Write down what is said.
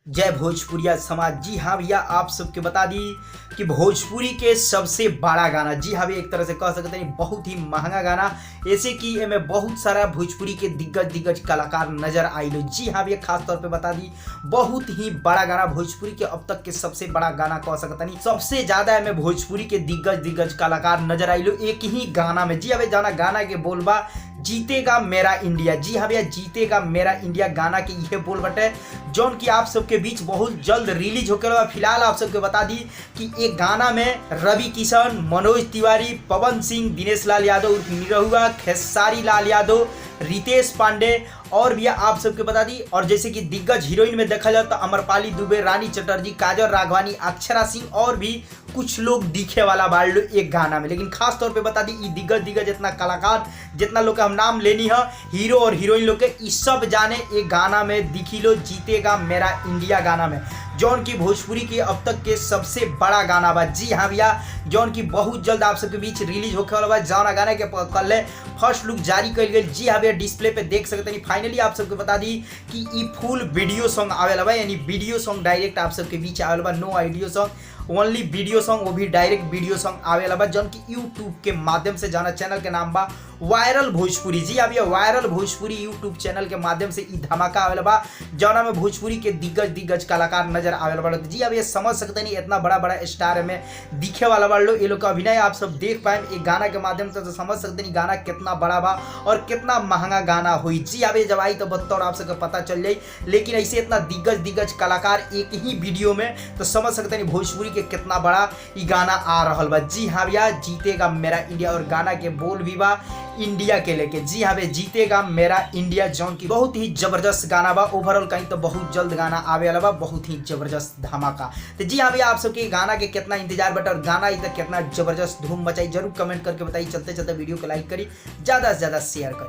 जय भोजपुरिया समाज। जी हाँ भैया, आप सबके बता दी कि भोजपुरी के सबसे बड़ा गाना, जी हाँ भैया, एक तरह से कह सकते हैं बहुत ही महंगा गाना, ऐसे कि इसमें बहुत सारा भोजपुरी के दिग्गज कलाकार नजर आई लो। जी हाँ भैया, खास तौर पे बता दी बहुत ही बड़ा गाना, भोजपुरी के अब तक के सबसे बड़ा गाना कह सकता नहीं, सबसे ज्यादा में भोजपुरी के दिग्गज कलाकार नजर आई लो एक ही गाना में। जी हाँ भैया, जाना गाना के बोलबा जीतेगा मेरा इंडिया। जी हाँ भैया, जीतेगा मेरा इंडिया गाना के ये बोल बटे जौन की आप सबके बीच बहुत जल्द रिलीज होकर फिलहाल आप सबके बता दी कि एक गाना में रवि किशन, मनोज तिवारी, पवन सिंह, दिनेश लाल यादव उर्फ निरहुआ, खेसारी लाल यादव, रितेश पांडे और भी आप सबके बता दी। और जैसे कि दिग्गज हीरोइन में देखा जाए तो अमरपाली दुबे, रानी चटर्जी, काजल राघवानी, अक्षरा सिंह और भी कुछ लोग दिखे वाला बाढ़ लो एक गाना में। लेकिन खास तौर पे बता दी दिग्गज इतना कलाकार जितना लोग हम नाम लेनी है हीरो और हीरोइन लोग के, इस सब जाने एक गाना में दिखी लो जीतेगा मेरा इंडिया गाना में, जौन की भोजपुरी के अब तक के सबसे बड़ा गाना बा। जी हाँ भैया, जौन की बहुत जल्द आप सबके बीच रिलीज होने वाला बा। जौन गाना के कल फर्स्ट लुक जारी कर गई। जी हाँ भैया, डिस्प्ले पे देख सकते हैं। फाइनली आप सबके बता दी कि ई फुल वीडियो सॉन्ग आवेला बा, यानी वीडियो सॉन्ग डायरेक्ट आप सबके बीच आवेला बा, no audio song, only video song, वो भी डायरेक्ट वीडियो सॉन्ग आवेला बा, जौन की यूट्यूब के माध्यम से, जाना चैनल के नाम बा वायरल भोजपुरी। जी अब ये वायरल भोजपुरी यूट्यूब चैनल के माध्यम से ई धमाका आवेला बा, जौना में भोजपुरी के दिग्गज कलाकार नजर आवेला बा। जी अब ये समझ सकते नहीं इतना बड़ा स्टार में दिखे वाला बा लोग, ये लोग का अभिनय आप सब देख पाए एक गाना के माध्यम से, तो समझ सकते नहीं गाना कितना बड़ा बा और कितना महंगा गाना हुई। जी अब ये जब आई तो बतौर आप सबको पता चल जाए, लेकिन ऐसे इतना दिग्गज कलाकार एक ही वीडियो में, तो समझ सकते नहीं भोजपुरी के कितना बड़ा ये गाना आ रहा बा। जी हाँ भैया, जीतेगा मेरा इंडिया, और गाना के बोल भी बा इंडिया के लेके। जी हाँ भैया, जीतेगा मेरा इंडिया, जौन की बहुत ही जबरदस्त गाना बा। ओवरऑल कहीं तो बहुत जल्द गाना आवे वाला बा, बहुत ही जबरदस्त धमाका। तो जी हाँ भैया, आप सबके गाना के कितना इंतजार बटा और गाना इतना कितना जबरदस्त धूम मचाई, जरूर कमेंट करके बताइए। चलते वीडियो को लाइक करी, ज्यादा से ज्यादा शेयर करी।